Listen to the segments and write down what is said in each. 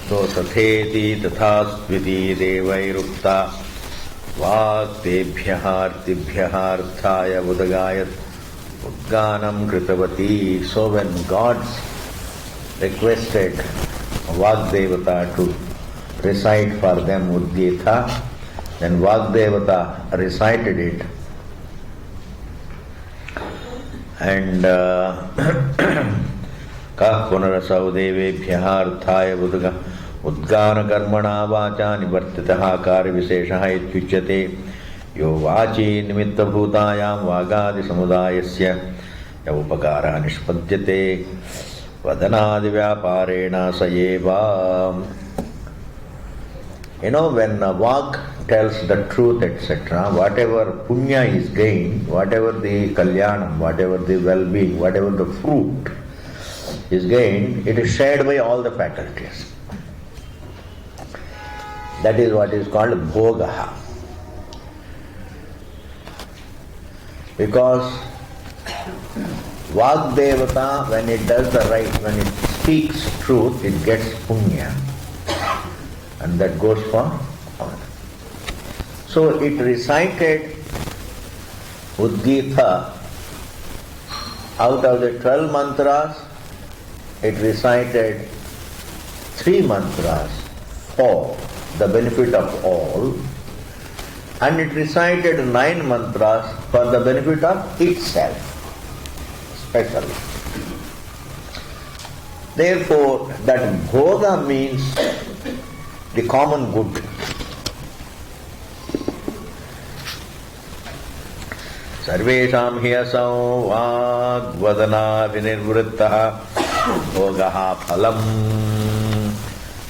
So tatheti tathastviti devairukta vaktebhyah artibhyah arthaya udagayat udganam kritavati. So when gods requested Vagdevata to recite for them Udgita, then Vagdevata recited it. And Kah punarasau devebhyah arthaya udgana karmana vacha nivartitaha kari visheshaha ityuchyate yo vachi nimitta bhutayam vagadi samudayasya yavupakara nishpadyate vadanadi vyaparena sayeva. You know, when a vak tells the truth, etc., whatever punya is gained, whatever the kalyanam, whatever the well-being, whatever the fruit is gained, it is shared by all the faculties. That is what is called bhogaha. Because Vagdevata, when it does the right, when it speaks truth, it gets punya. And that goes for all. So it recited Udgita. Out of the 12 mantras, it recited 3 mantras for the benefit of all, and it recited 9 mantras for the benefit of itself, specially. Therefore, that bhoga means the common good. Sarvesham hiyasau vagvadana vinirvrittaha bhogaha phalam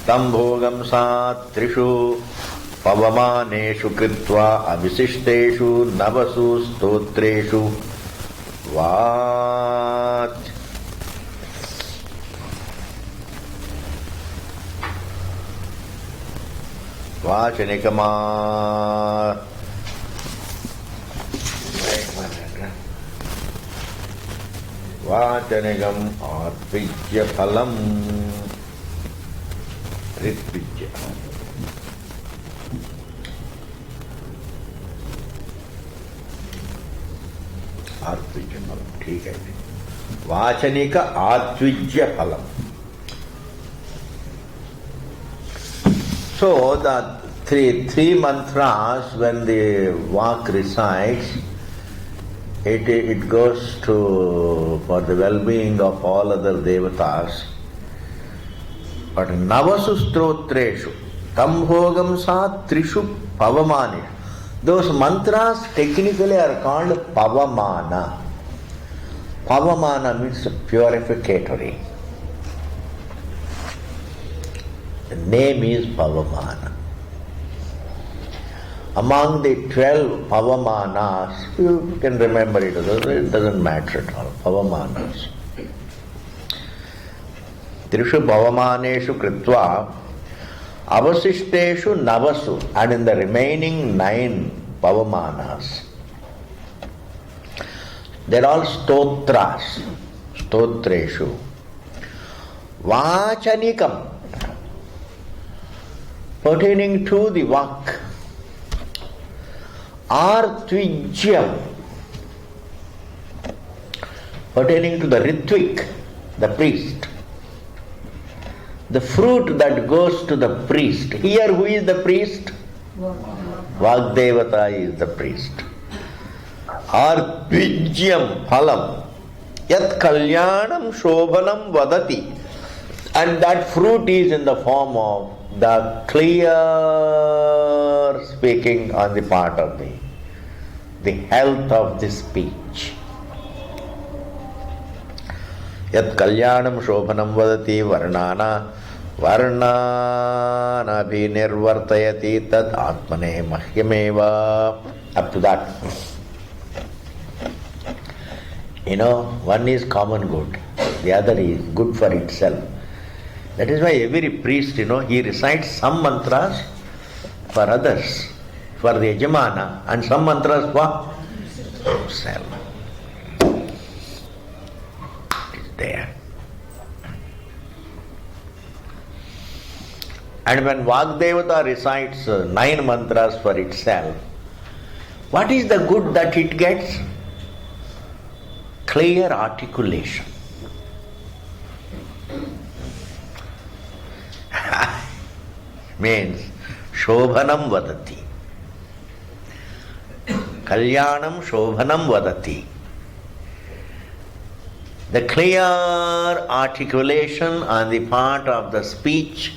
tam bhogam satrishu pavamaneshu kritva avisishteshu navasu stotreshu vat. Vachanikama Vachanikam arpijya phalam ritpijya. Arpijya phalam, ठीक है. Vachanika arpijya phalam. So the three mantras, when the vak recites, it goes to for the well-being of all other devatas. But navasu strotreshu tam bhogam sa trishu pavamani. Those mantras technically are called pavamana. Pavamana means purificatory. The name is Pavamana. Among the 12 Pavamanas, you can remember it doesn't matter at all. Pavamanas. Trishu Pavamaneshu Kritva Avasishteshu Navasu, and in the remaining 9 Pavamanas, they're all stotras, stotreshu. Vachanikam, pertaining to the vak, artvijyam, pertaining to the ritvik, the priest, the fruit that goes to the priest. Here who is the priest? Vagdevata is the priest. Artvijyam phalam yat kalyanam shobhanam vadati, and that fruit is in the form of the clear speaking on the part of the health of the speech. Yat kalyanam shobhanam vadati varnana bhi nirvartayati tad atmane mahyameva. Up to that. One is common good, the other is good for itself. That is why every priest, he recites some mantras for others, for the Yajamana, and some mantras for himself. It is there. And when Vagdevata recites 9 mantras for itself, what is the good that it gets? Clear articulation. Means Shobhanam vadati. Kalyanam Shobhanam vadati. The clear articulation on the part of the speech,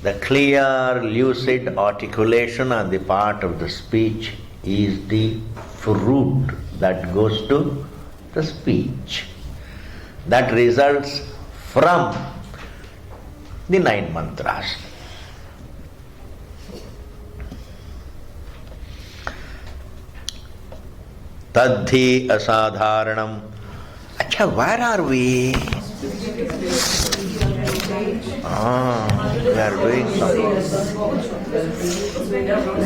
the clear lucid articulation on the part of the speech is the fruit that goes to the speech. That results from the 9 mantras. Tadhi asadharanam. Acha, where are we? We are doing something.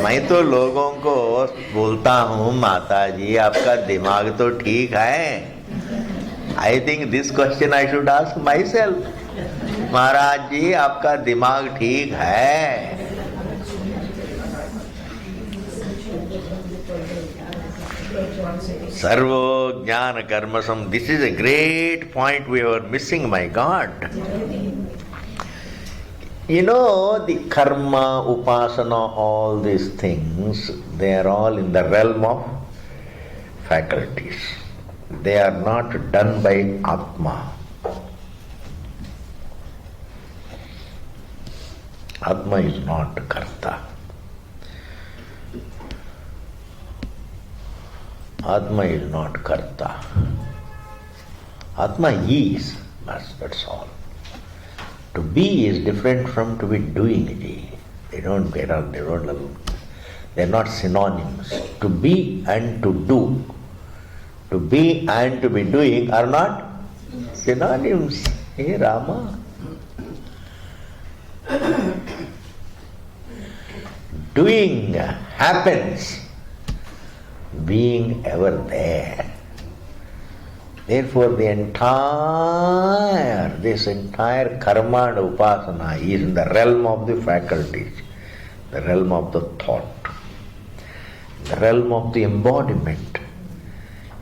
मैं तो लोगों को बोलता हूँ, माता जी आपका दिमाग तो ठीक है. I think this question I should ask myself. महाराज जी आपका दिमाग ठीक है? Sarvo jnana karmasam. This is a great point we were missing, my God. You know, the karma, upasana, all these things, they are all in the realm of faculties. They are not done by Atma. Atma is not karta. Atma is not karta. Atma is, that's all. To be is different from to be doing. They're not synonyms. To be and to do. To be and to be doing are not synonyms. Hey Rama. Doing happens, being ever there. Therefore, this entire karma and upasana is in the realm of the faculties, the realm of the thought, the realm of the embodiment,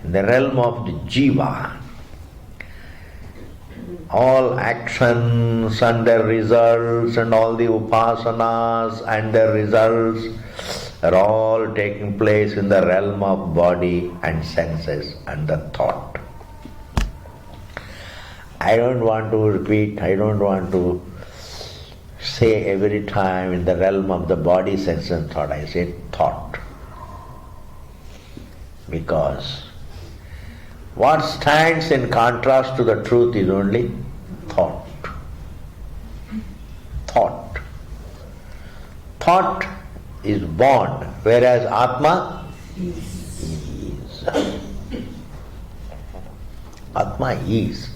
in the realm of the jiva. All actions and their results and all the upasanas and their results are all taking place in the realm of body and senses and the thought. I don't want to repeat, I don't want to say every time in the realm of the body, sense and thought. I say thought. Because what stands in contrast to the truth is only thought. Thought. Thought is born, whereas Atma is. Atma is.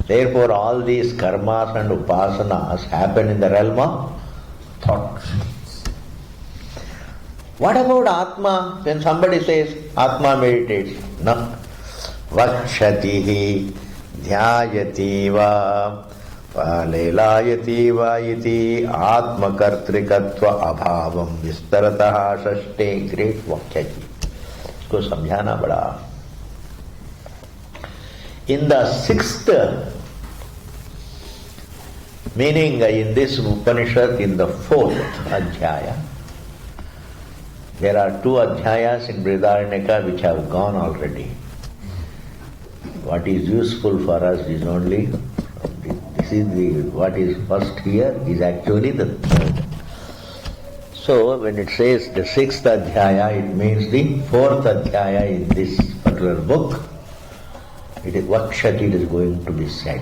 Therefore, all these karmas and upasanas happen in the realm of thoughts. What about Atma? When somebody says Atma meditates, no. Vakshatihi dhyayati va lelayati va iti atmakartrikatva abhavam vistarataha shashte. Great Vakshati. इसको समझाना बड़ा. In the 6th, meaning in this Upanishad, in the 4th Adhyaya, there are 2 Adhyayas in Brihadaranyaka which have gone already. What is useful for us is only, what is first here is actually the 3rd. So when it says the 6th Adhyaya, it means the 4th Adhyaya in this particular book. It is Vakshati, it is going to be said.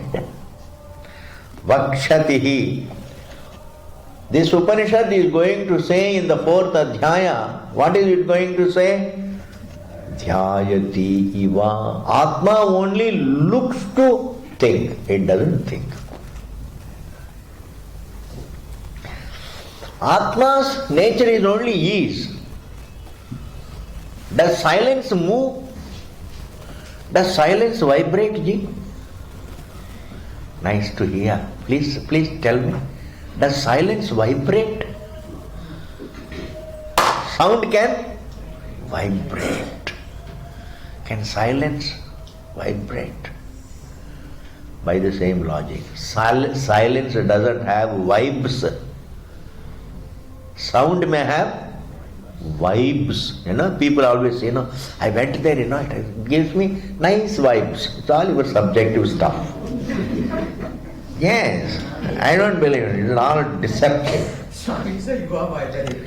Vakshatihi. This Upanishad is going to say in the 4th Adhyaya, what is it going to say? Dhyayati iva. Atma only looks to think, it doesn't think. Atma's nature is only ease. Does silence move? Does silence vibrate, ji? Nice to hear. Please tell me, does silence vibrate? Sound can vibrate. Can silence vibrate? By the same logic. Silence doesn't have vibes. Sound may have vibes. People always say, I went there, it gives me nice vibes. It's all your subjective stuff. Yes, I don't believe it. It's all deceptive. Swami said you are vibrating.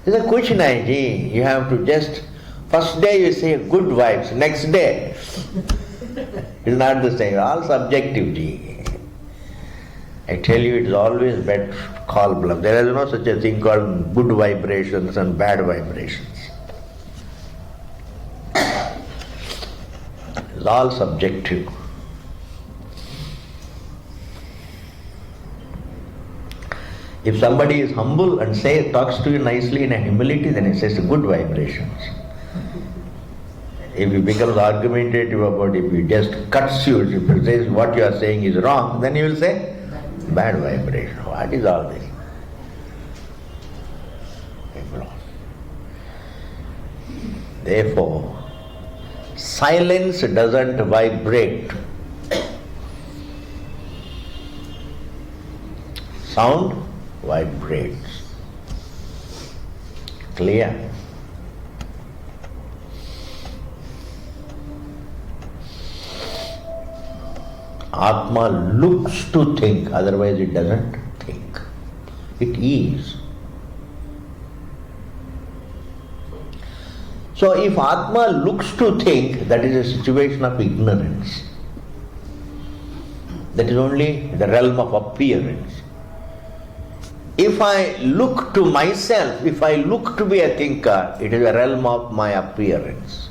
It's a kuchna, ji. You have to just, first day you say good vibes, next day it's not the same. All subjective, ji. I tell you, it's always better to call bluff. There is no such a thing called good vibrations and bad vibrations. It's all subjective. If somebody is humble and talks to you nicely in a humility, then it says good vibrations. If he becomes argumentative about it, if he just cuts you, if he says what you are saying is wrong, then you will say bad vibration. What is all this? Therefore, silence doesn't vibrate. Sound vibrates. Clear? Atma looks to think, otherwise it doesn't think. It is. So if Atma looks to think, that is a situation of ignorance. That is only the realm of appearance. If I look to myself, if I look to be a thinker, it is a realm of my appearance.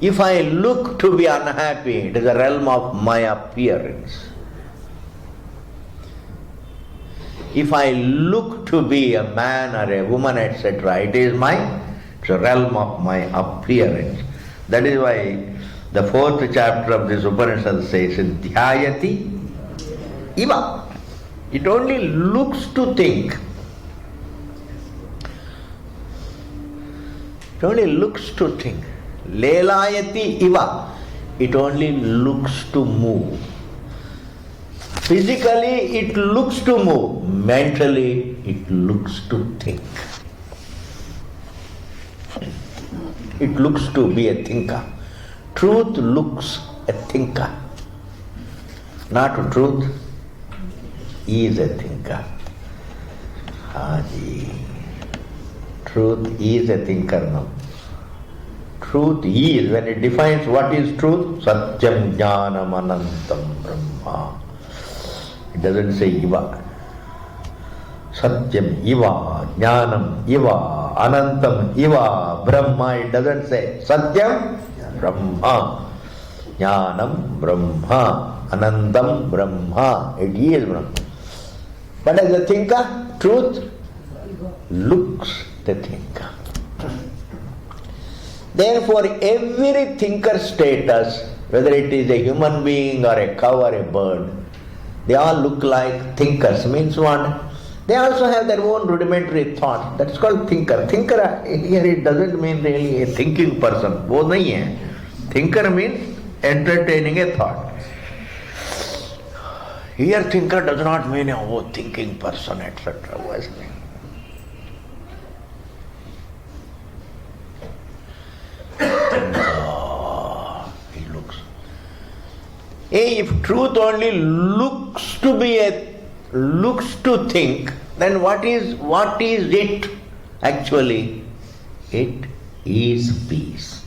If I look to be unhappy, it is a realm of my appearance. If I look to be a man or a woman, etc., it's a realm of my appearance. That is why the 4th chapter of this Upanishad says, Dhyayati Iva. It only looks to think. It only looks to think. Lelayati Iva. It only looks to move. Physically it looks to move. Mentally it looks to think. It looks to be a thinker. Truth looks a thinker. Not truth is a thinker. Haji. Truth is a thinker now. Truth is, when it defines what is truth, Satyam Jnanam Anantam Brahma. It doesn't say Iva. Satyam Iva, Jnanam Iva, Anantam Iva, Brahma. It doesn't say Satyam Brahma, Jnanam Brahma, Anantam Brahma. It is Brahma. But as a thinker, truth looks the thinker. Therefore, every thinker status, whether it is a human being or a cow or a bird, they all look like thinkers. Means what? They also have their own rudimentary thought. That's called thinker. Thinker here it doesn't mean really a thinking person. वो नहीं है. Thinker means entertaining a thought. Here thinker does not mean a thinking person, etc. He looks. If truth only looks to think, then what is it actually? It is peace.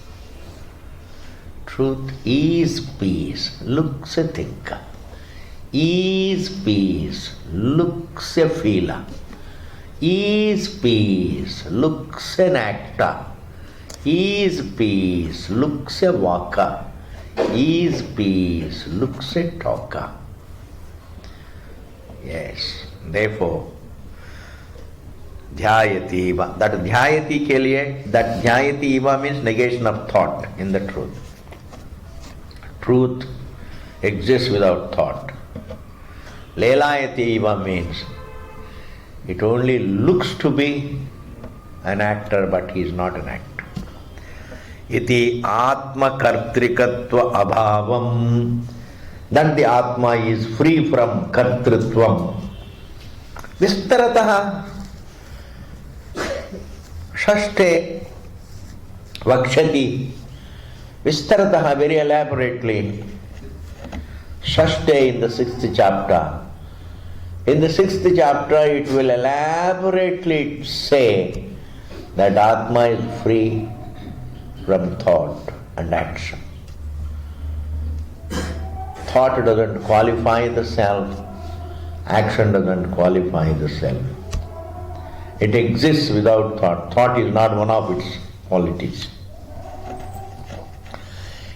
Truth is peace. Looks a thinker. Is peace. Looks a feeler. Is peace. Looks an actor. Is peace. Looks a walker. Is peace. Looks a talker. Yes. Therefore, Dhyayati iva. That dhyayati ke liye, that dhyayati iva means negation of thought in the truth. Truth exists without thought. Lelayati iva means it only looks to be an actor, but he is not an actor. Iti atma kartrikatva abhavam. That the Atma is free from kartritvam. Vistarataha shashte vakshati. Vistarataha, very elaborately. Shashte in the 6th chapter. In the 6th chapter it will elaborately say that Atma is free from thought and action. Thought doesn't qualify the self, action doesn't qualify the self. It exists without thought. Thought is not one of its qualities.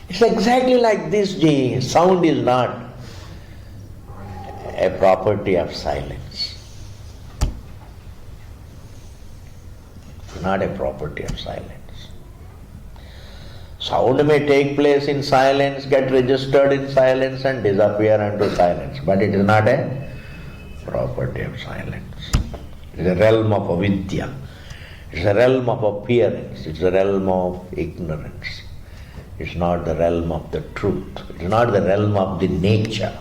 It's exactly like this, Ji. Sound is not a property of silence. Not a property of silence. Sound may take place in silence, get registered in silence and disappear into silence. But it is not a property of silence. It is a realm of avidya. It is a realm of appearance. It is a realm of ignorance. It is not the realm of the truth. It is not the realm of the nature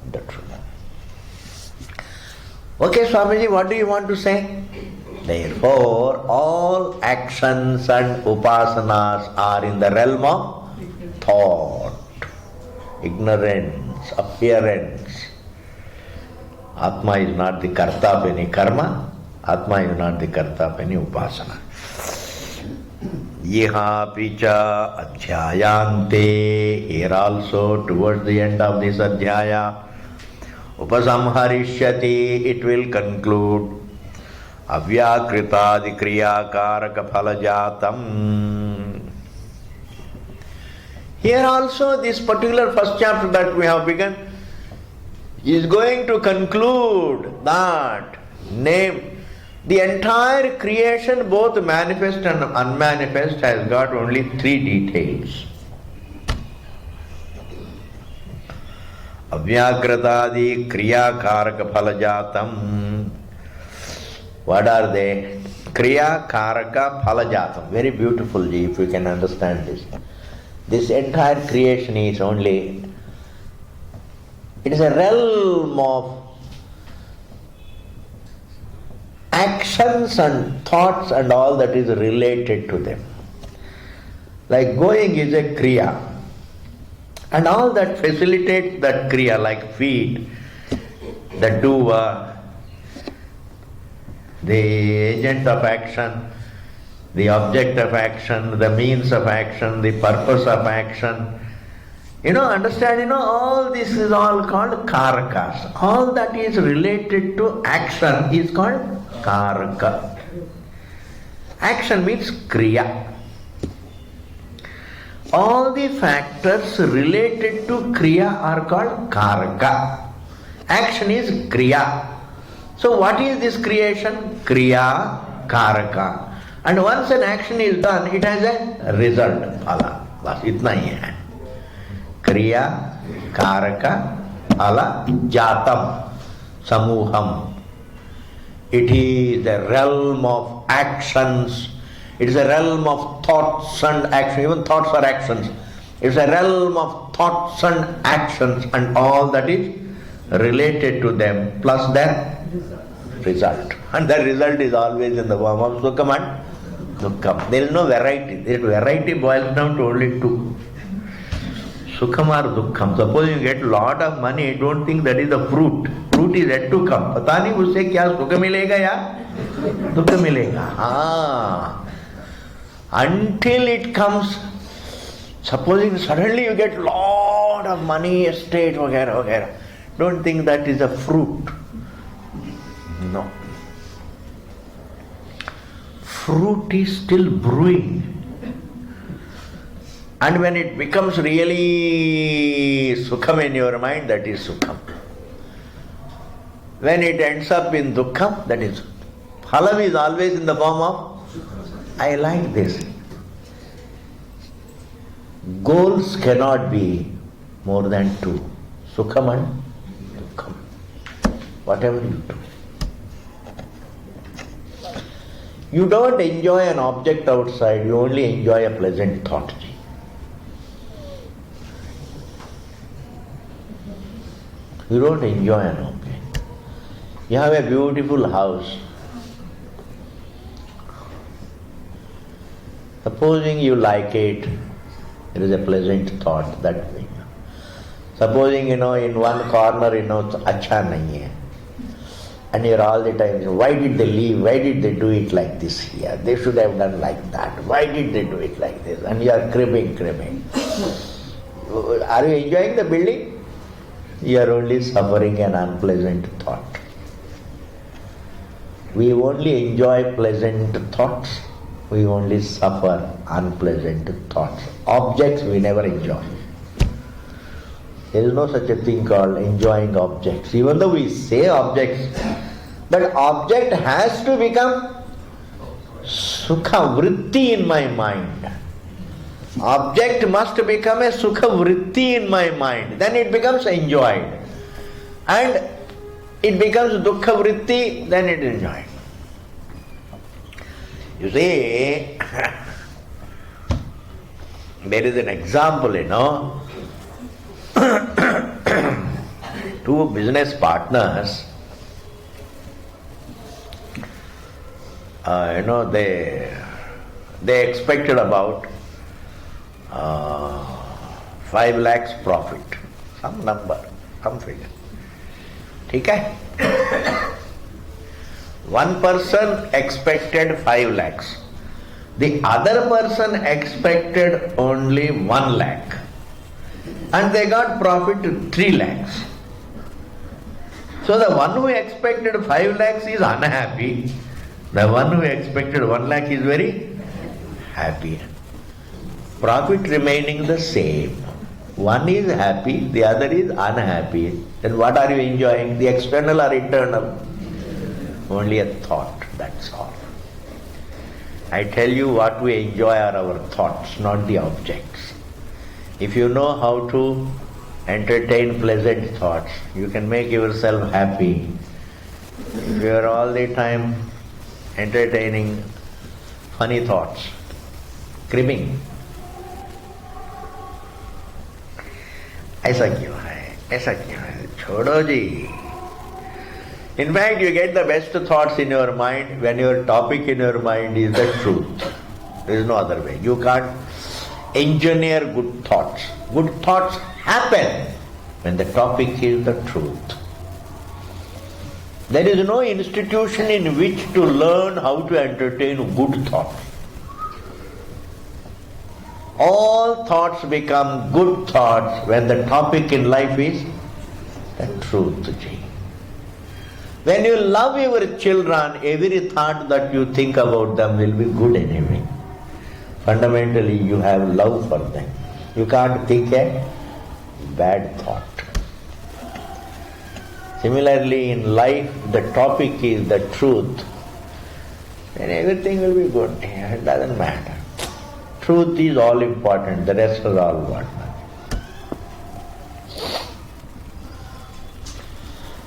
of the truth. Okay, Swamiji, what do you want to say? Therefore, all actions and upasanas are in the realm of thought, ignorance, appearance. Atma is not the karta of any karma. Atma is not the karta of any upasana. Yiha picha adhyayante. Here also, towards the end of this adhyaya, upasamharishyati, it will conclude. Avyakritadi kriyakaraka phalajatam. Here also, this particular first chapter that we have begun is going to conclude that the entire creation, both manifest and unmanifest, has got only 3 details. Avyakritadi kriyakaraka phalajatam. What are they? Kriya, Karaka, Phalajatam. Very beautiful, Ji, if you can understand this. This entire creation is only, it is a realm of actions and thoughts and all that is related to them. Like going is a Kriya. And all that facilitates that Kriya, like feet, the doer, the agent of action, the object of action, the means of action, the purpose of action. Understand, all this is all called karakas. All that is related to action is called karaka. Action means kriya. All the factors related to kriya are called karaka. Action is kriya. So what is this creation? Kriya, Karaka. And once an action is done, it has a result. Phala. Bas, itna hi hai. Kriya, Karaka, Phala, Jatam, Samuham. It is the realm of actions. It is a realm of thoughts and actions. Even thoughts are actions. It is a realm of thoughts and actions and all that is related to them, plus their result. And the result is always in the form of Sukham and Dukkham. There is no variety. The variety boils down to only 2. Sukham or Dukkham. Suppose you get lot of money, don't think that is the fruit. Fruit is yet to come. Pata nahi usse kya Sukh milega ya Dukh milega. Until it comes, supposing suddenly you get lot of money, estate, वगैरह वगैरह. Don't think that is a fruit. No. Fruit is still brewing. And when it becomes really Sukham in your mind, that is Sukham. When it ends up in Dukkham, that is Phalam is always in the form of, I like this. Goals cannot be more than two. Sukham and Dukkham. Whatever you do. You don't enjoy an object outside, you only enjoy a pleasant thought. You don't enjoy an object. You have a beautiful house. Supposing you like it, there is a pleasant thought that way. Supposing, in one corner, acha nahi hai. And you're all the time saying, why did they leave? Why did they do it like this here? They should have done like that. Why did they do it like this? And you are cribbing. Are you enjoying the building? You are only suffering an unpleasant thought. We only enjoy pleasant thoughts. We only suffer unpleasant thoughts. Objects we never enjoy. There is no such a thing called enjoying objects. Even though we say objects, but object has to become sukha vritti in my mind. Object must become a sukha vritti in my mind. Then it becomes enjoyed. And it becomes dukkha vritti, then it is enjoyed. You see, there is an example, two business partners, they expected about 5 lakhs profit, some number, some figure. Okay? One person expected 5 lakhs. The other person expected only 1 lakh. And they got profit to 3 lakhs. So the one who expected 5 lakhs is unhappy. The one who expected 1 lakh is very happy. Profit remaining the same. One is happy, the other is unhappy. Then what are you enjoying? The external or internal? Only a thought, that's all. I tell you, what we enjoy are our thoughts, not the objects. If you know how to entertain pleasant thoughts, you can make yourself happy. If you are all the time entertaining funny thoughts, cribbing, ऐसा क्यों है, छोड़ो जी. In fact, you get the best thoughts in your mind when your topic in your mind is the truth. There is no other way. You can't engineer good thoughts. Good thoughts happen when the topic is the truth. There is no institution in which to learn how to entertain good thoughts. All thoughts become good thoughts when the topic in life is the truth. When you love your children, every thought that you think about them will be good anyway. Fundamentally, you have love for them. You can't think a bad thought. Similarly, in life, the topic is the truth, then everything will be good. It doesn't matter. Truth is all important, the rest is all what.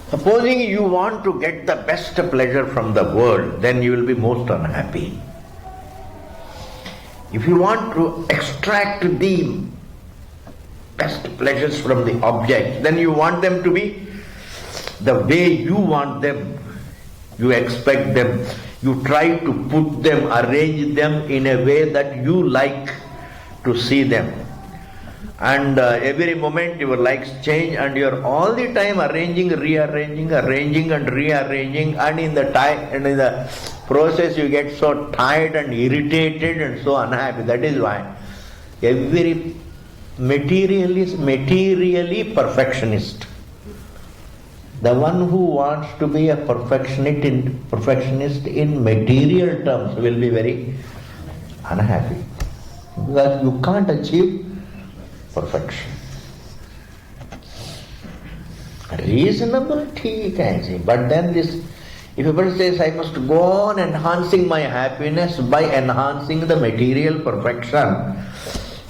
Supposing you want to get the best pleasure from the world, then you will be most unhappy. If you want to extract the best pleasures from the object, then you want them to be the way you want them. You expect them. You try to put them, arrange them in a way that you like to see them. And every moment your likes change, and you are all the time arranging, rearranging, arranging and rearranging, and in the process you get so tired and irritated and so unhappy. That is why every materially perfectionist, the one who wants to be a perfectionist in material terms will be very unhappy, because you can't achieve perfection. Reasonable, ठीक है, but then this If a person says, I must go on enhancing my happiness by enhancing the material perfection,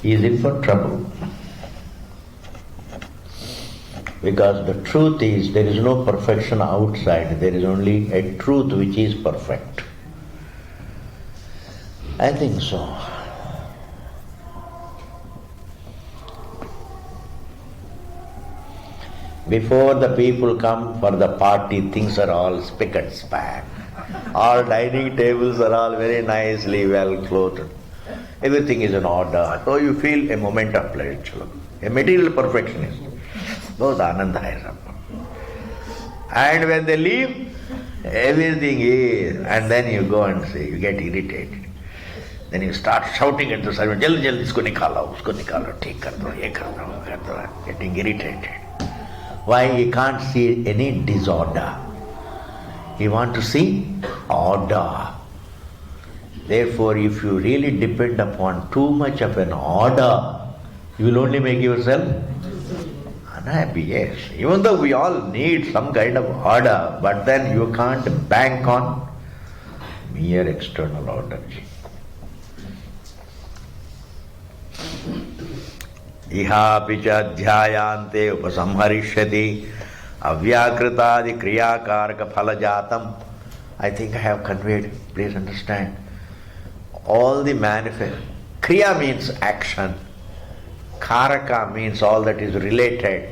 he is in for trouble. Because the truth is, there is no perfection outside, there is only a truth which is perfect. I think so. Before the people come for the party, things are all spick and span. All dining tables are all very nicely well clothed. Everything is in order. So you feel a moment of pleasure. A material perfection is. Both ananda hai sab. And when they leave, everything is. And then you go and say, you get irritated. Then you start shouting at the servant, jaldi jaldi isko nikalo, theek kar do, ye kar do, getting irritated. Why? He can't see any disorder. He wants to see order. Therefore, if you really depend upon too much of an order, you will only make yourself unhappy, yes. Even though we all need some kind of order, but then you can't bank on mere external order. Ihapi cha dhyayante upasamharishyati avyakritadi kriyakaraka phalajatam. I think I have conveyed, please understand. All the manifest. Kriya means action. Karaka means all that is related.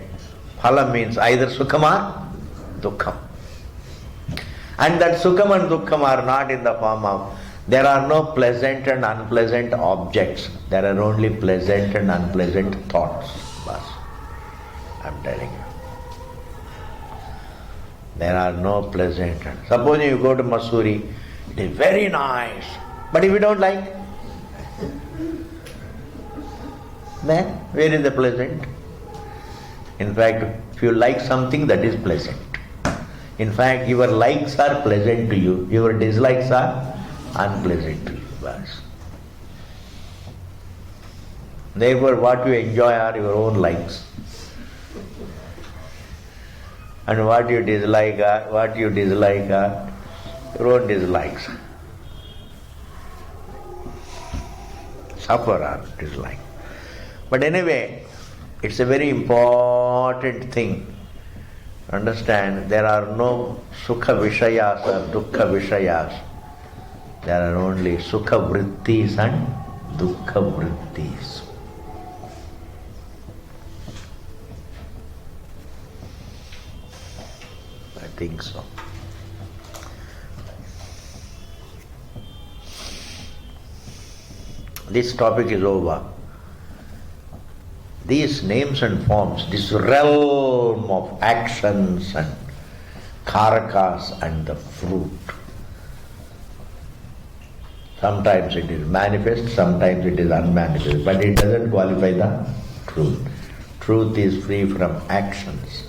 Phala means either sukham or dukkham. And that sukham and dukkham are not in the form of, there are no pleasant and unpleasant objects. There are only pleasant and unpleasant thoughts. Bas. I'm telling you. There are no pleasant. Suppose you go to Masuri, it is very nice. But if you don't like, then where is the pleasant? In fact, if you like something, that is pleasant. In fact, your likes are pleasant to you, your dislikes are unpleasant to you. Bas. Therefore, what you enjoy are your own likes. And what you dislike are your own dislikes. Suffer or dislike. But anyway, it's a very important thing. Understand, there are no sukha vishayas or dukkha vishayas. There are only sukha vrittis and dukkha vrittis. I think so. This topic is over. These names and forms, this realm of actions and karakas and the fruit. Sometimes it is manifest, sometimes it is unmanifest, but it doesn't qualify the truth. Truth is free from actions,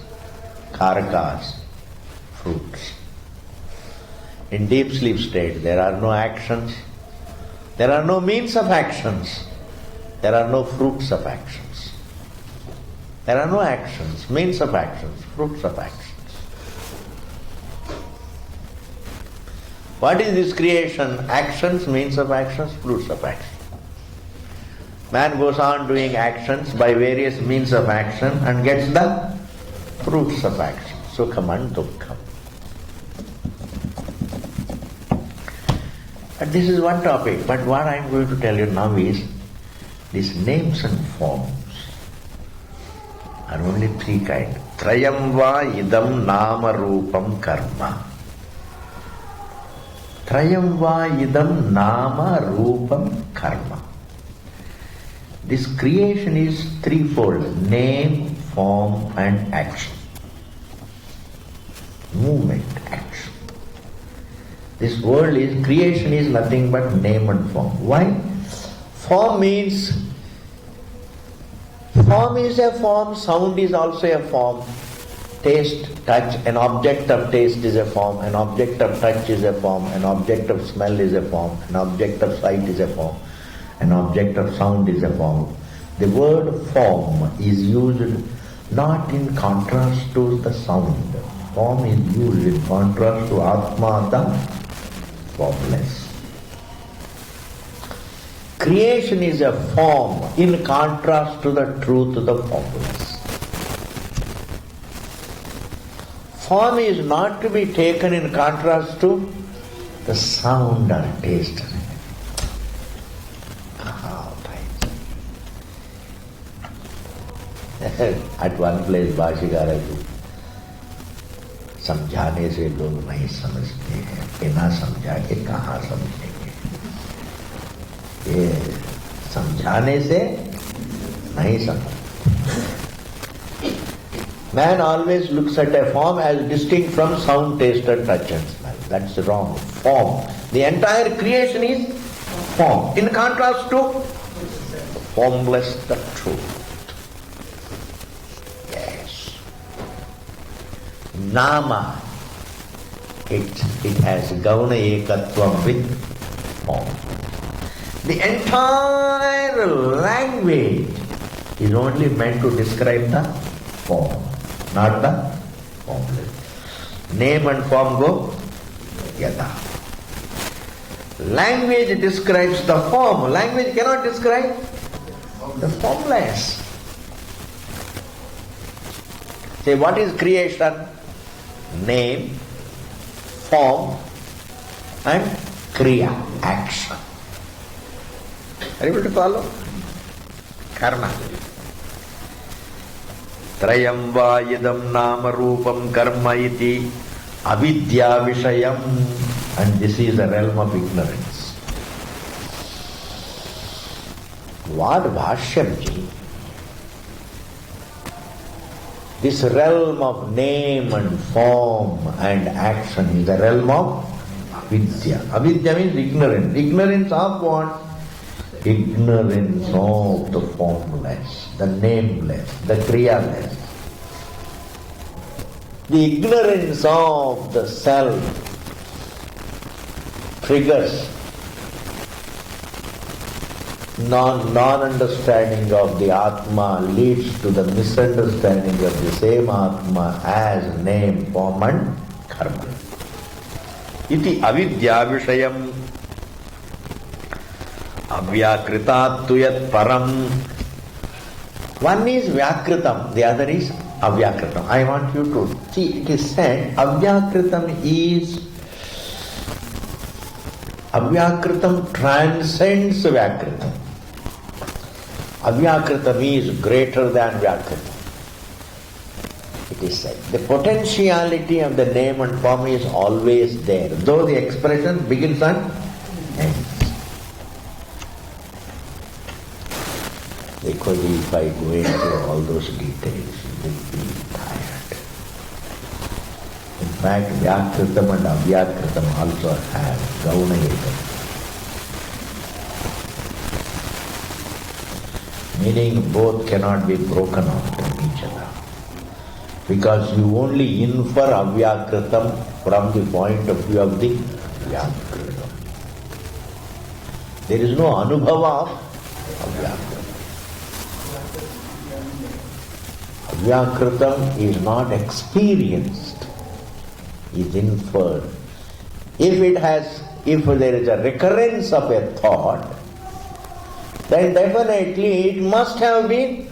karakas, fruits. In deep sleep state, there are no actions, there are no means of actions, there are no fruits of actions. There are no actions, means of actions, fruits of actions. What is this creation? Actions, means of actions, fruits of actions. Man goes on doing actions by various means of action and gets the fruits of action, sukham and dukkham. And this is one topic, but what I am going to tell you now is these names and forms are only three kinds. Trayam va idam nama rupam karma. Trayam va idam nama rupam karma. This creation is threefold: name, form and action. Movement, action. This world is, creation is nothing but name and form. Why? Form means, form is a form, sound is also a form. Taste, touch, an object of taste is a form, an object of touch is a form, an object of smell is a form, an object of sight is a form, an object of sound is a form. The word form is used not in contrast to the sound, form is used in contrast to Atma, the formless. Creation is a form in contrast to the truth, the formless. Form is not to be taken in contrast to the sound or taste. At one place भाष्यकार है समझाने से लोग नहीं समझते हैं, बिना समझा के कहाँ समझेंगे। ये समझाने से नहीं समझ। Man always looks at a form as distinct from sound, taste and touch and smell. That's wrong. Form. The entire creation is form. In contrast to formless, the truth. Yes. Nama. It has Gauna Ekatvam with form. The entire language is only meant to describe the form, not the formless. Name and form go yada. Language describes the form. Language cannot describe the formless. Say, what is creation? Name, form and kriya, action. Are you able to follow? Karma. Trayam va yidam nama rupam karma iti avidya vishayam, and this is the realm of ignorance. What Bhashyamji? This realm of name and form and action is the realm of avidya. Avidya means ignorance. Ignorance of what? Ignorance of the formless, the nameless, the kriyaless. The ignorance of the self triggers non-understanding of the Atma, leads to the misunderstanding of the same Atma as name, form and karma. Iti avidya vishayam avyakritat tuyat param. One is vyakritam, the other is avyakritam. I want you to see, it is said avyakritam transcends vyakritam. Avyakritam is greater than vyakritam. It is said. The potentiality of the name and form is always there, though the expression begins and ends. Because if I go into all those details, you will be tired. In fact, Vyakritam and Avyakritam also have Gauna Ekam. Meaning both cannot be broken off from each other. Because you only infer Avyakritam from the point of view of the Vyakritam. There is no Anubhava of Avyakritam. Avyakritam is not experienced, is inferred. If there is a recurrence of a thought, then definitely it must have been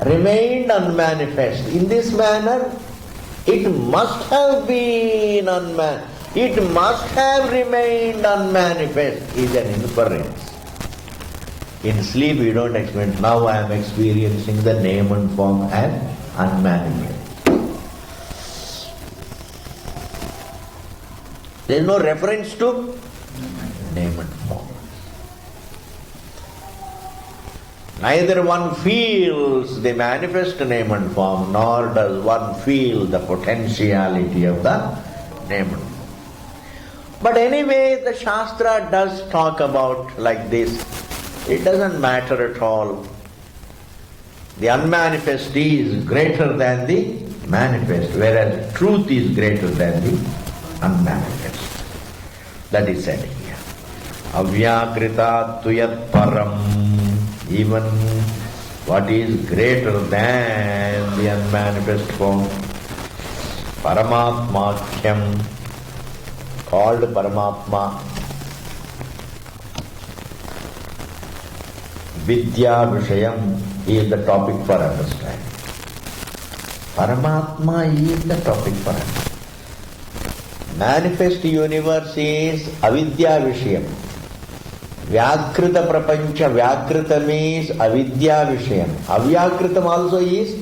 remained unmanifest. In this manner, it must have been it must have remained unmanifest, is an inference. In sleep you don't experience, now I am experiencing the name and form as unmanifest. There is no reference to name and form. Neither one feels the manifest name and form, nor does one feel the potentiality of the name and form. But anyway, the Shastra does talk about like this. It doesn't matter at all. The unmanifest is greater than the manifest, whereas truth is greater than the unmanifest. That is said here. Avyakritat tuyat param. Even what is greater than the unmanifest form. Paramatmakyam, called Paramatma. Vidya Vishayam is the topic for understanding. Paramatma is the topic for understanding. Manifest universe is Avidya Vishayam. Vyakrita Prapancha, Vyakrita means Avidya Vishayam. Avyakritam also is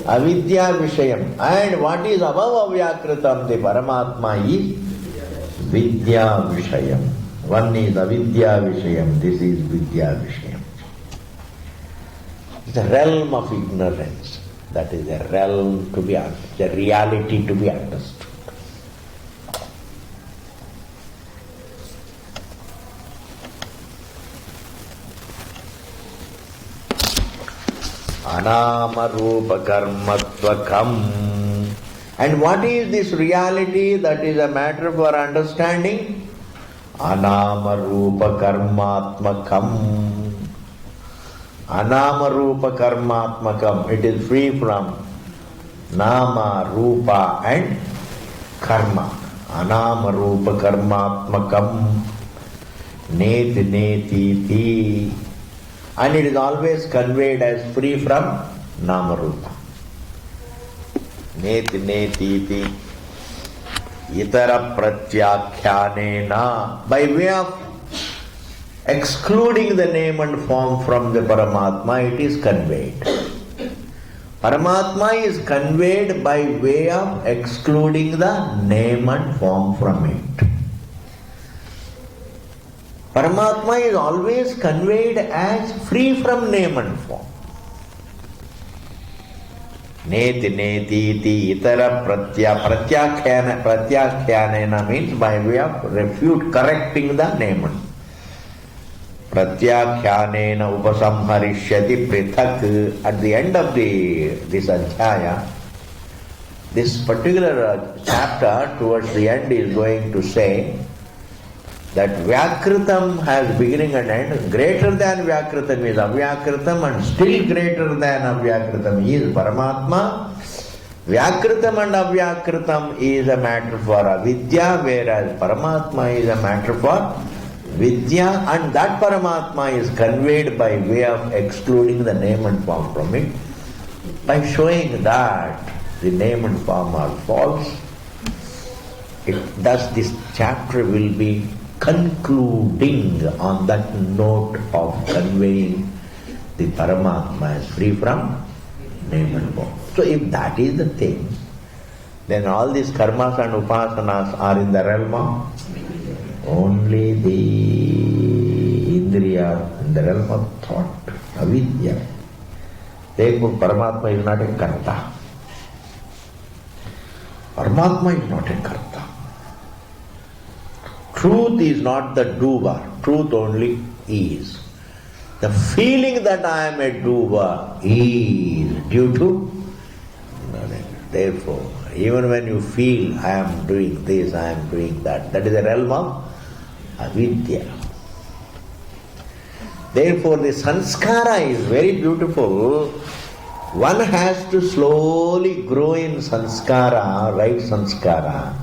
Avidya Vishayam. And what is above Avyakritam, the Paramatma is Vidya Vishayam. One is Avidya Vishayam, this is Vidya Vishayam. The realm of ignorance, that is a realm to be understood, the reality to be understood. Anama Rupa Karmatvakam. And what is this reality that is a matter for understanding? Anama Rupa Karmatmakam. Anama Rupa Karmatmakam. It is free from Nama, Rupa and Karma. Anama Rupa Karmatmakam. Neti Neti Ti. And it is always conveyed as free from Nama Rupa. Neti Neti Ti. Itara Pratyakyanena. By way of excluding the name and form from the Paramatma, it is conveyed. Paramatma is conveyed by way of excluding the name and form from it. Paramatma is always conveyed as free from name and form. Neti neti iti itara pratyakyanena means by way of refute, correcting the name and Pratyakyanena upasamharishyati prithak. At the end of this adhyaya, this particular chapter towards the end is going to say that Vyakritam has beginning and end. Greater than Vyakritam is Avyakritam, and still greater than Avyakritam is Paramatma. Vyakritam and Avyakritam is a matter for avidya, whereas Paramatma is a matter for Vidya, and that Paramatma is conveyed by way of excluding the name and form from it, by showing that the name and form are false. Thus this chapter will be concluding on that note of conveying the Paramatma as free from name and form. So if that is the thing, then all these karmas and upasanas are in the realm of only the Indriya, in the realm of thought, avidya. Therefore Paramatma is not a karta. Paramatma is not a karta. Truth is not the doer, truth only is. The feeling that I am a doer is due to knowledge. Therefore, even when you feel I am doing this, I am doing that, that is the realm of avidya. Therefore, the sanskara is very beautiful. One has to slowly grow in sanskara, right sanskara.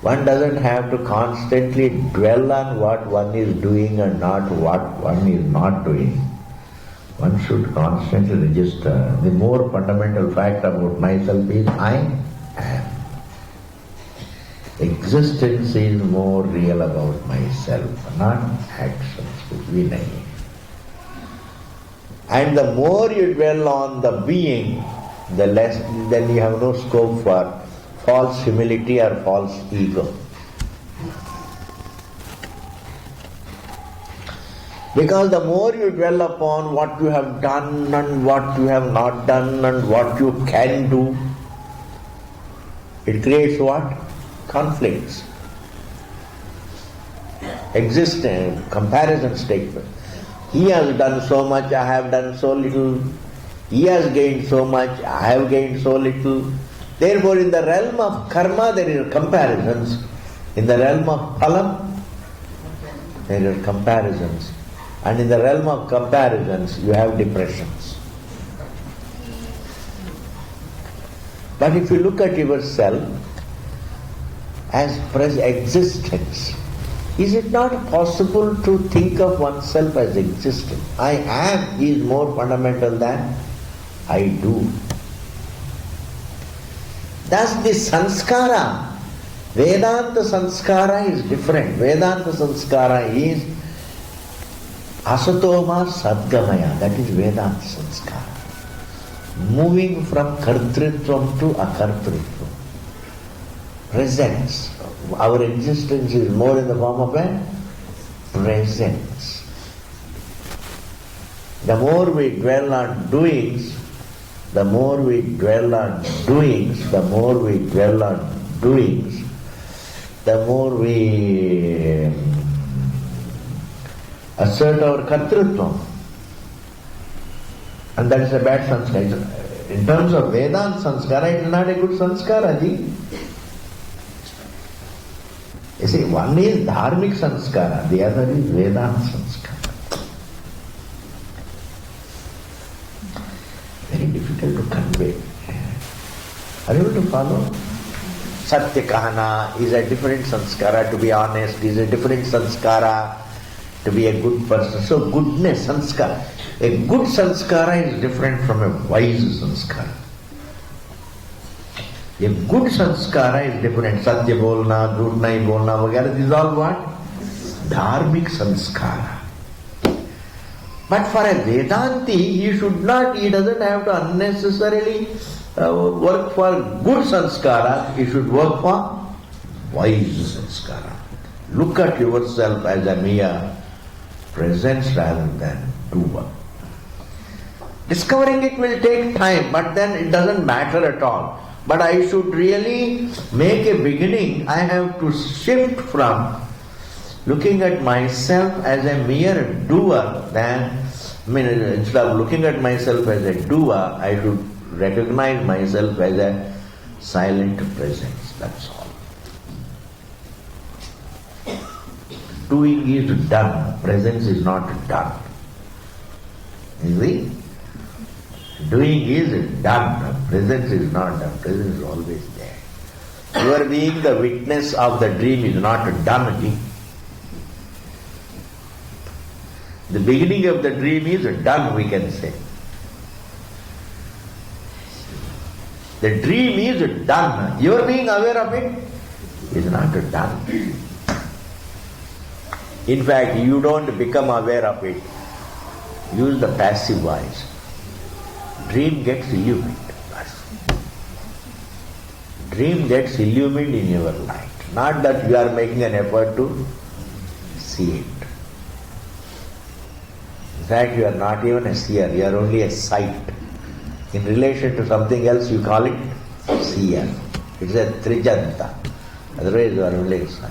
One doesn't have to constantly dwell on what one is doing and not what one is not doing. One should constantly register. The more fundamental fact about myself is I am. Existence is more real about myself, not actions, vinaya. And the more you dwell on the being, the less, then you have no scope for false humility or false ego. Because the more you dwell upon what you have done and what you have not done and what you can do, it creates what? Conflicts. Existence, comparison statement. He has done so much, I have done so little. He has gained so much, I have gained so little. Therefore, in the realm of karma, there are comparisons. In the realm of phalam, there are comparisons. And in the realm of comparisons, you have depressions. But if you look at yourself as existence, is it not possible to think of oneself as existent? I am is more fundamental than I do. Thus the sanskara, Vedanta sanskara is different. Vedanta sanskara is asatoma sadgamaya, that is Vedanta sanskara. Moving from kartritvam to akartritvam. Presence. Our existence is more in the form of a presence. The more we dwell on doings, the more we dwell on doings, the more we dwell on doings, the more we assert our kartrutvam. And that is a bad sanskara. In terms of Vedanta sanskara, it is not a good sanskara, ji. You see, one is dharmic sanskara, the other is Vedanta sanskara. Very difficult to convey. Are you able to follow? Satya kahana is a different sanskara, to be honest, is a different sanskara, to be a good person. So goodness, sanskara. A good sanskara is different from a wise sanskara. A good sanskara is different. Satya bolna, jhoot nahi bolna, vagara. This is all what? Dharmic sanskara. But for a Vedanti, he doesn't have to unnecessarily work for good sanskara, he should work for wise sanskara. Look at yourself as a mere presence rather than doer. Discovering it will take time, but then it doesn't matter at all. But I should really make a beginning. I have to shift from looking at myself as a mere doer instead of looking at myself as a doer, I should recognize myself as a silent presence. That's all. Doing is done, presence is not done. You see? Doing is done, presence is not done, presence is always there. Your being the witness of the dream is not done. The beginning of the dream is done, we can say. The dream is done. Your being aware of it is not done. In fact, you don't become aware of it. Use the passive voice. Dream gets illumined. Dream gets illumined in your light. Not that you are making an effort to see it. In fact, you are not even a seer, you are only a sight. In relation to something else, you call it seer. It's a trijanta. Otherwise, you are only a sight.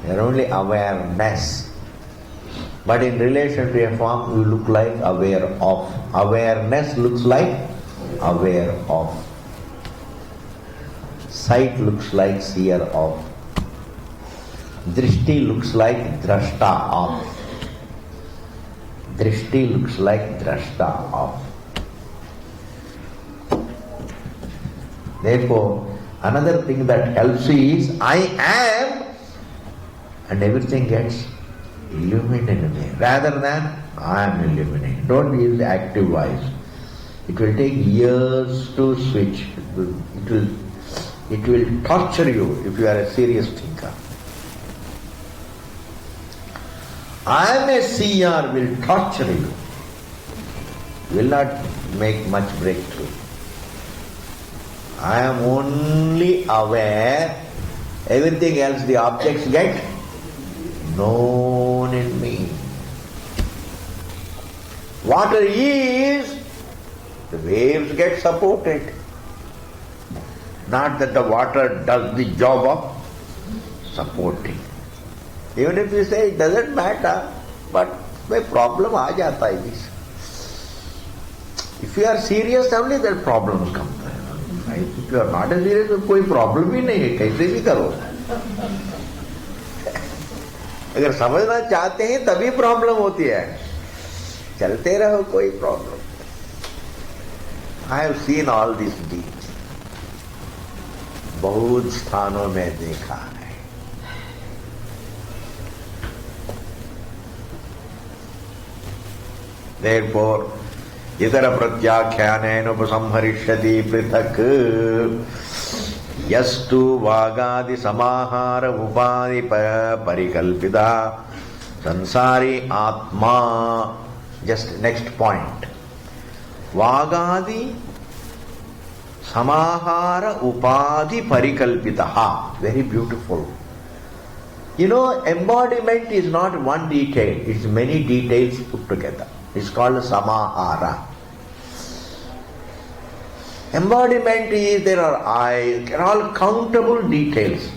You are only awareness. But in relation to a form, you look like aware of. Awareness looks like aware of. Sight looks like seer of. Drishti looks like drashta of. Drishti looks like drashta of. Therefore, another thing that helps you is I am, and everything gets illuminated rather than I am illuminated. Don't use the active voice. It will take years to switch. It will torture you if you are a serious thinker. I am a seer will torture you. Will not make much breakthrough. I am only aware. Everything else, the objects get known in me. Water is, the waves get supported. Not that the water does the job of supporting. Even if you say it doesn't matter, but a problem aa jata hai this. If you are serious, only that problems come. If you are not serious, तो कोई problem ही नहीं है, कैसे भी करो. अगर समझना चाहते हैं तभी प्रॉब्लम होती है. चलते रहो, कोई problem. I have seen all these deeds. बहुत स्थानों में देखा है. Therefore, itara pratyakhyānena upasamharishyati prithak yastu vāgādi samāhāra upādi parikalpita sansāri atma. Just next point. Vāgādi samāhāra upādi parikalpitaha. Very beautiful. You know, embodiment is not one detail, it's many details put together. It's called samahara. Embodiment is, there are eyes, there are all countable details.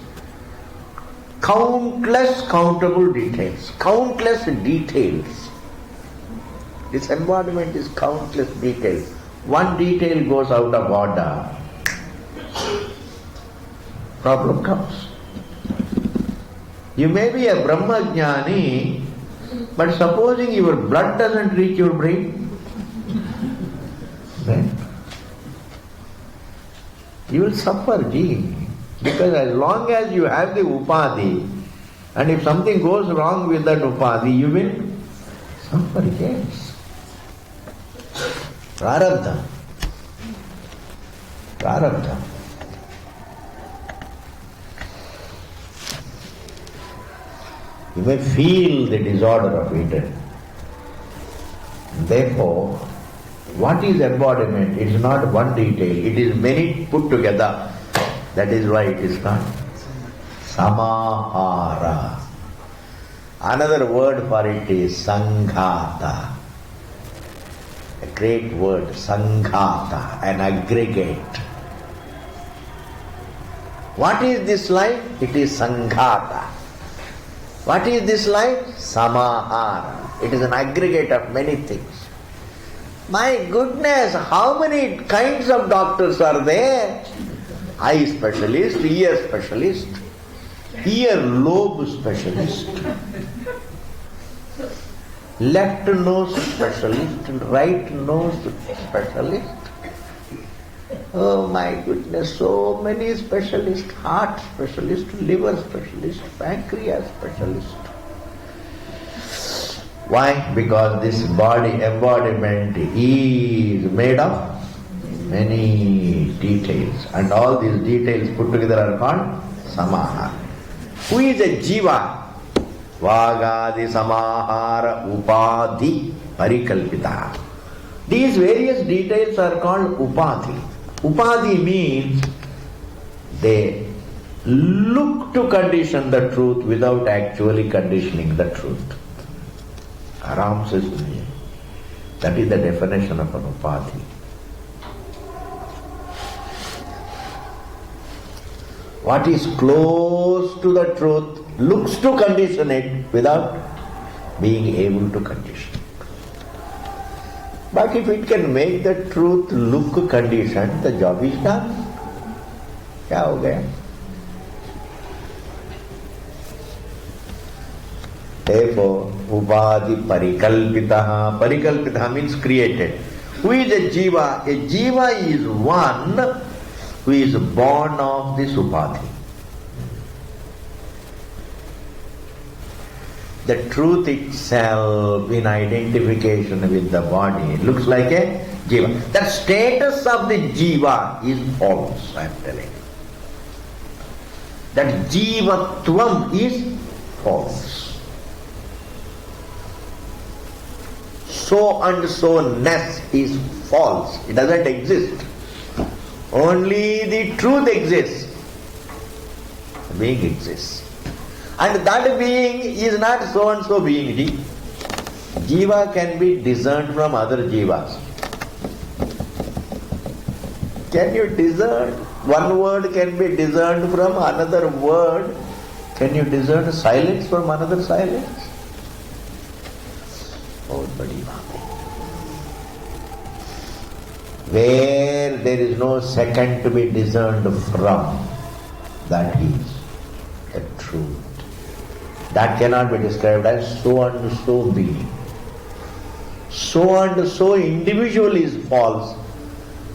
Countless countable details. Countless details. This embodiment is countless details. One detail goes out of order, problem comes. You may be a Brahmajnani, but supposing your blood doesn't reach your brain, then you will suffer, because as long as you have the upadhi, and if something goes wrong with that upadhi, you will suffer, yes. Prarabdha. You may feel the disorder of it. Therefore, what is embodiment? It is not one detail, it is many put together. That is why it is called samahara. Another word for it is sanghata. A great word, sanghata, an aggregate. What is this life? It is sanghata. What is this life? Samahara. It is an aggregate of many things. My goodness, how many kinds of doctors are there? Eye specialist, ear specialist, ear lobe specialist, left nose specialist, right nose specialist. Oh my goodness, so many specialists, heart specialist, liver specialist, pancreas specialist. Why? Because this body embodiment is made of many details, and all these details put together are called samahara. Who is a jiva? Vāgādi samāhāra upādhi parikalpita. These various details are called upadhi. Upadhi means they look to condition the truth without actually conditioning the truth. Aram says to me, that is the definition of an upadhi. What is close to the truth looks to condition it without being able to condition it. But if it can make the truth look conditioned, the job is done. क्या हो गया? Therefore, upadhi parikalpitaha. Parikalpitaha means created. Who is a jiva? A jiva is one who is born of this upadhi. The truth itself in identification with the body looks like a jiva. The status of the jiva is false, I am telling you. That jivatvam is false. So and so-ness is false. It doesn't exist. Only the truth exists. The being exists. And that being is not so and so being. Jiva can be discerned from other jivas. Can you discern? One word can be discerned from another word. Can you discern silence from another silence? बहुत बड़ी बात है. Where there is no second to be discerned from, that is the truth. That cannot be described as so and so being. So and so individual is false.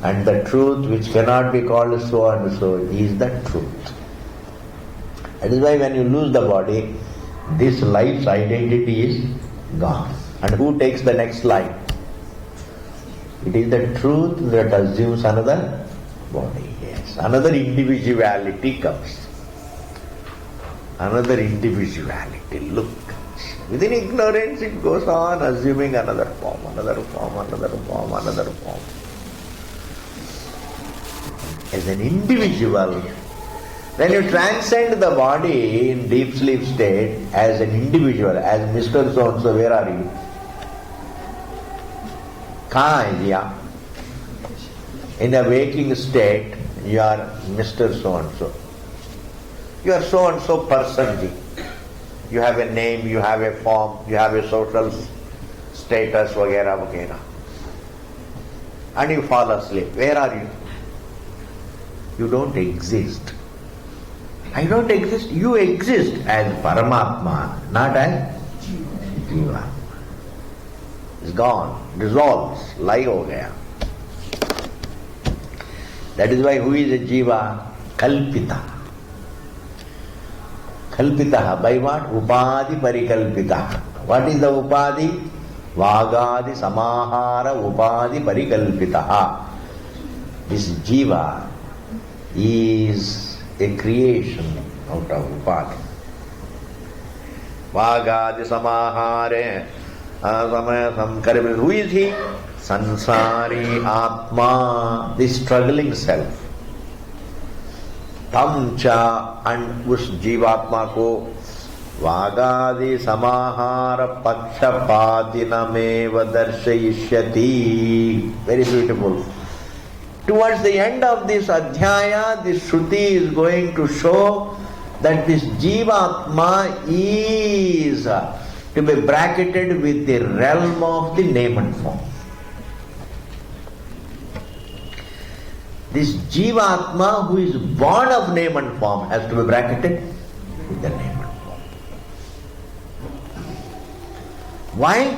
And the truth which cannot be called so and so is the truth. That is why when you lose the body, this life's identity is gone. And who takes the next life? It is the truth that assumes another body. Yes, another individuality comes. Another individuality, look. Within ignorance it goes on assuming another form, another form, another form, another form. As an individual, when you transcend the body in deep sleep state as an individual, as Mr. So-and-so, where are you? Kahan hai diya? In a waking state, you are Mr. So-and-so. You are so-and-so person ji. You have a name, you have a form, you have a social status, vagera, vagera. And you fall asleep. Where are you? You don't exist. I don't exist. You exist as Paramatma, not as Jiva. It's gone, dissolves, lie ho gaya. That is why who is a Jiva? Kalpita. Kalpita. By what? Upadi parikalpita. What is the Upadi? Vagadi samahara upadi parikalpita. This Jiva is a creation out of Upadi. Vagadi samahare samaya samkare. Who is he? Sansari Atma, the struggling self. Tamcha, and us Jivatma ko Vagadi samahara pakshapadinameva darshayishyati. Very beautiful. Towards the end of this adhyaya, this Shruti is going to show that this Jivatma is to be bracketed with the realm of the name and form. This Jivatma who is born of name and form has to be bracketed with the name and form. Why?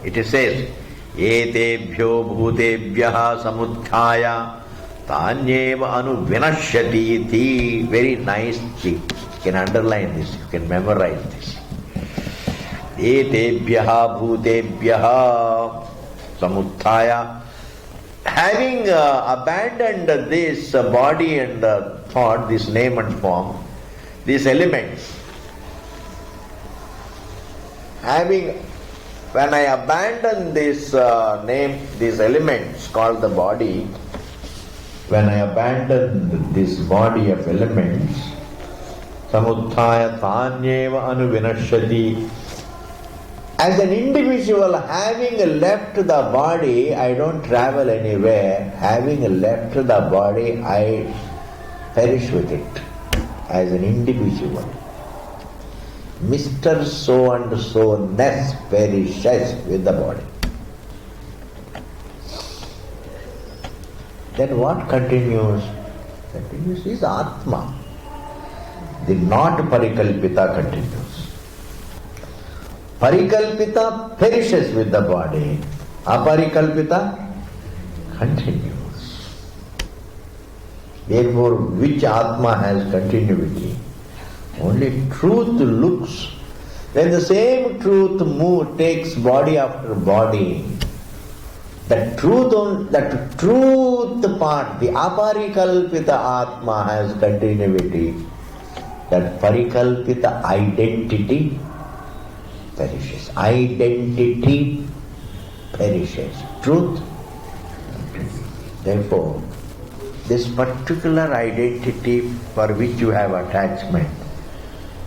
It says, Etebhyo bhutebhyaha samudkhaya tanyeva anuvinashyati iti. Very nice chief. You can underline this, you can memorize this. Etebhyaha bhutebhyaha samudkhaya. Having abandoned this body and thought, this name and form, these elements, when I abandon this name, these elements called the body, when I abandon this body of elements, samudthaya tanyeva anuvinashyati. As an individual, having left the body, I don't travel anywhere. Having left the body, I perish with it. As an individual, Mr. So and so ness perishes with the body. Then what continues? Continues is Atma. The not Parikalpita continues. Parikalpita perishes with the body. Aparikalpita continues. Therefore, which Atma has continuity? Only truth looks. When the same truth takes body after body, that truth part, the aparikalpita Atma has continuity. That parikalpita identity perishes. Identity perishes. Truth. Therefore, this particular identity for which you have attachment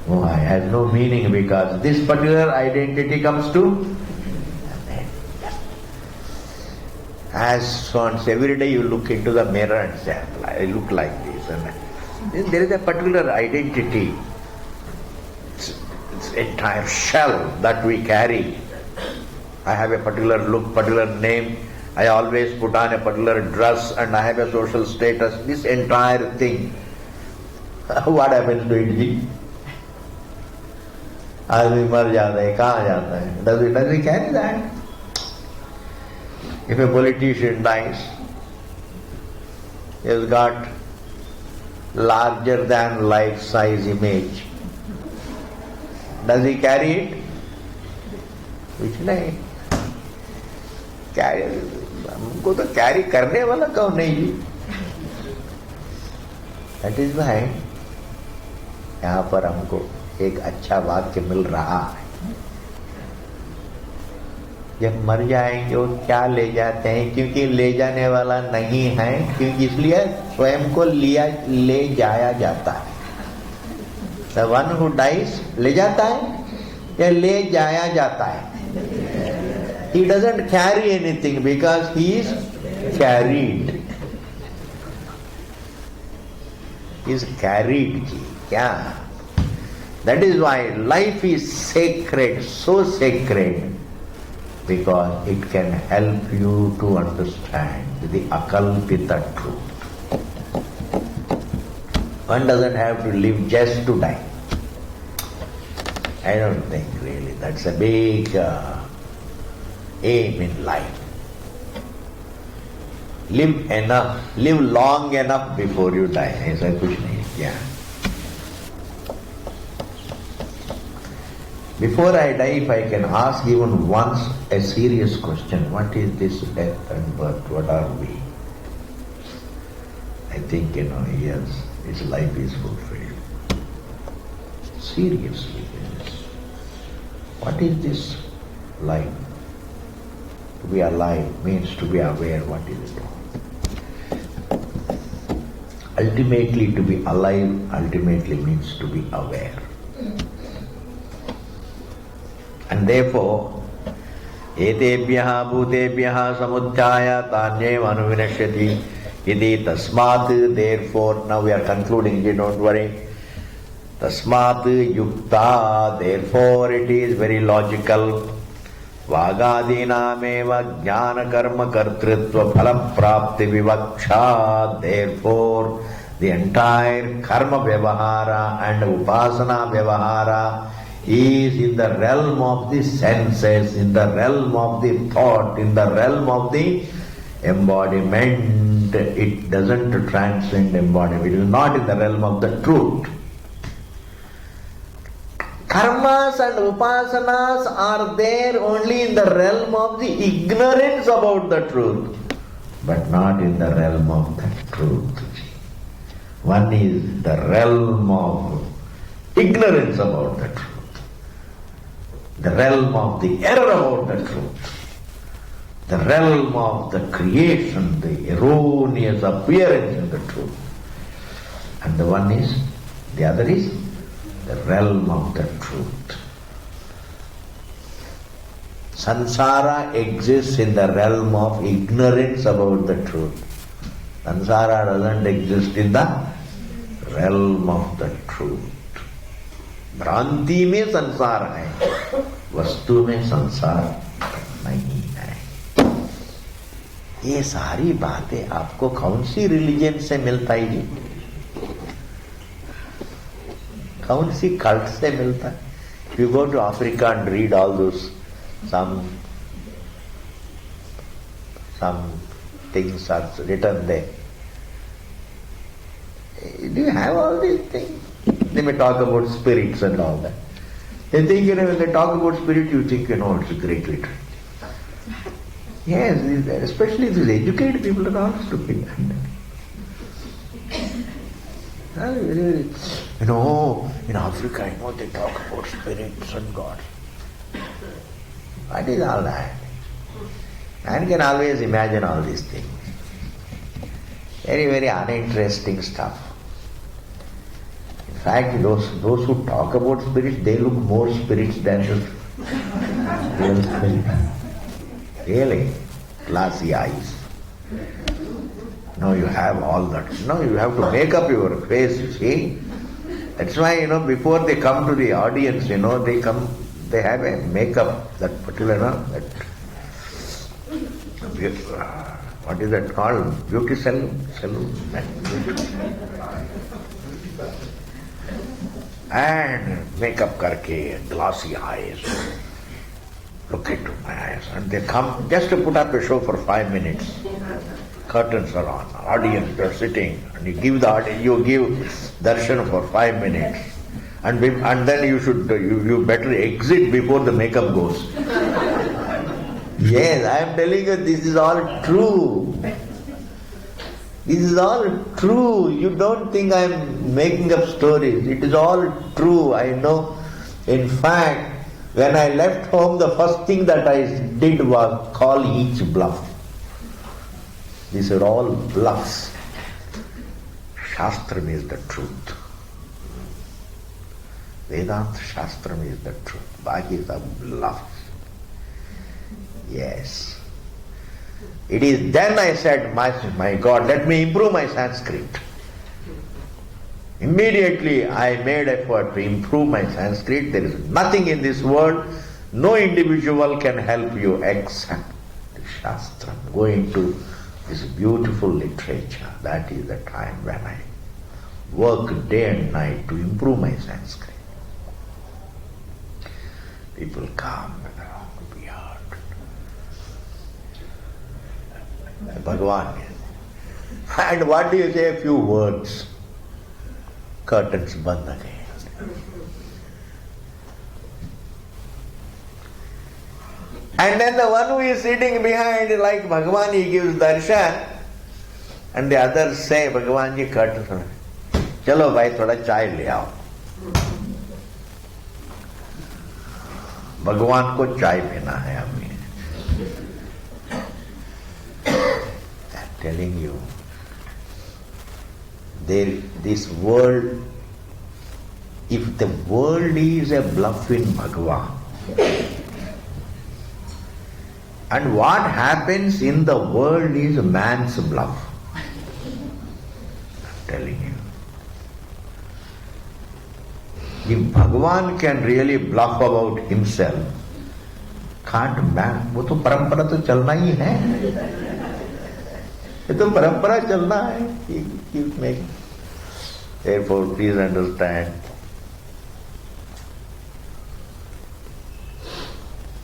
has no meaning, because this particular identity comes to an end. As once every day you look into the mirror and say, I look like this, and there is a particular identity. It's entire shell that we carry. I have a particular look, particular name. I always put on a particular dress, and I have a social status. This entire thing, what happens to it? आदमी मर जाता है, कहाँ जाता है? Does he carry that? If a politician dies, He has got larger than life size image. Does he carry it? कुछ नहीं carry, हमको तो कैरी करने वाला कौन नहीं जी. दैट इज वाई यहाँ पर हमको एक अच्छा वाक्य मिल रहा है. जब मर जाएंगे वो क्या ले जाते हैं, क्योंकि ले जाने वाला नहीं है, क्योंकि इसलिए स्वयं को ले जाया जाता है. The one who dies ले जाता है या ले जाया जाता है? He doesn't carry anything because he is carried. He is carried ji. क्या? That is why life is sacred, so sacred, because it can help you to understand the akalpita truth. One doesn't have to live just to die. I don't think really that's a big aim in life. Live enough, live long enough before you die. ऐसा कुछ नहीं क्या? Before I die, if I can ask even once a serious question, what is this death and birth? What are we? I think, yes, his life is fulfilled. Seriously, yes. What is this life? To be alive means to be aware. What is it? Ultimately, to be alive ultimately means to be aware. And therefore, etebhyah bhutebhyah samudhyaya tanyeva anuvinashyati iti tasmat, therefore, now we are concluding, don't worry. Tasmat yukta, therefore it is very logical. Vagadinameva jnana karma kartritva phala prapti vivaksha, therefore the entire karma vyavahara and upasana vyavahara is in the realm of the senses, in the realm of the thought, in the realm of the embodiment. It doesn't transcend embodiment. It is not in the realm of the truth. Karmas and upasanas are there only in the realm of the ignorance about the truth, but not in the realm of the truth. One is the realm of ignorance about the truth, the realm of the error about the truth, the realm of the creation, the erroneous appearance in the truth. And the other is the realm of the truth. Sansara exists in the realm of ignorance about the truth. Sansara doesn't exist in the realm of the truth. भ्रांति में संसार है, वस्तु में संसार नहीं है. ये सारी बातें आपको कौन सी रिलीजन से मिल पाएगी, कौन सी कल्ट से मिलता है? If you go to Africa and read all those some things are written there. Do you have all these things? They may talk about spirits and all that. They think, when they talk about spirit, you think, it's a great literature. Yes, especially these educated people are all stupid. In Africa, they talk about spirits and gods. What is all that? Man can always imagine all these things. Very, very uninteresting stuff. In fact, those who talk about spirits, they look more spirits than the real spirit. Really, glassy eyes. Now you have all that. Now you have to make up your face, you see. That's why, before they come to the audience, they have a makeup, that particular, what is that called? Beauty salon? And makeup karke, glossy eyes. Look into my eyes. And they come just to put up a show for 5 minutes. curtains are on, audience, you're sitting, and you give darshan for 5 minutes, and then you better exit before the makeup goes. Yes, I am telling you, this is all true. This is all true. You don't think I am making up stories. It is all true. I know. In fact, when I left home, the first thing that I did was call each bluff. These are all bluffs. Shastram is the truth. Vedanta Shastram is the truth. Baki is a bluff. Yes. It is then I said, my God, let me improve my Sanskrit. Immediately I made effort to improve my Sanskrit. There is nothing in this world, no individual can help you except the Shastra. Go into this beautiful literature. That is the time when I work day and night to improve my Sanskrit. People come with a long beard. Bhagavan. And what do you say? A few words. Curtains band again. And then the one who is sitting behind, like Bhagavan, he gives darshan, and the others say, Bhagavan ji, curtains. Chalo bhai, thoda chai le aao. Bhagavan ko chai pina hai abhi. I'm telling you, this world, if the world is a bluff in Bhagavan, and what happens in the world is man's bluff. I'm telling you. If Bhagavan can really bluff about himself, can't man? वो तो परंपरा तो चलना ही है. ये तो परंपरा चलना है. Keep making. Therefore, please understand,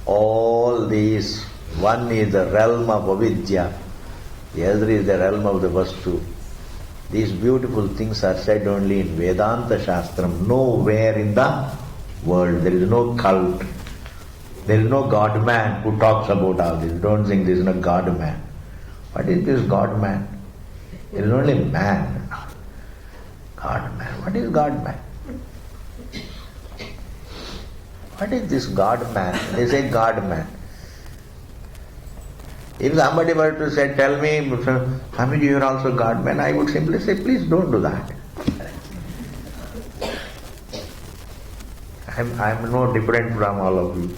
all these, one is the realm of avidya, the other is the realm of the vastu. These beautiful things are said only in Vedanta Shastram, nowhere in the world. There is no cult, there is no God-man who talks about all this. Don't think there is no God-man. What is this God-man? There is only man. God-man. What is God-man? What is this God-man? They say God-man. If somebody were to say, tell me, Swamiji, you are also God-man, I would simply say, please don't do that. I am no different from all of you.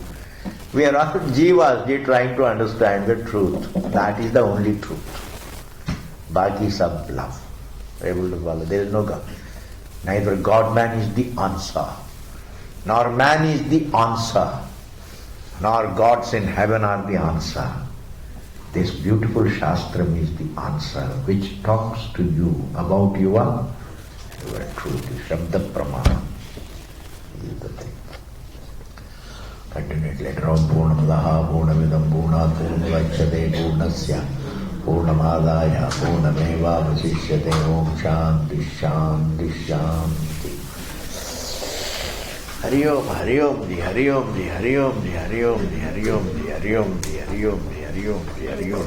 We are all jivas trying to understand the truth. That is the only truth. Baki sab bluff. Able to follow. There is no God. Neither God-man is the answer, nor man is the answer, nor gods in heaven are the answer. This beautiful Shastram is the answer which talks to you about your truth. Shabda Pramana is the thing. Continue later on. Purnamadaha Purnamidam Purnat Purnamudachyate Purnasya Purnamadaya Purnameva Vasishyate. Om Shanti Shanti Shanti. Hari Om, Hari Om, Di Hari Om, Di Hari Om, Di Hari Om, Di Hari Om, Di Hari Om, Di Hari Om, Di Hari Om, Di Hari Om.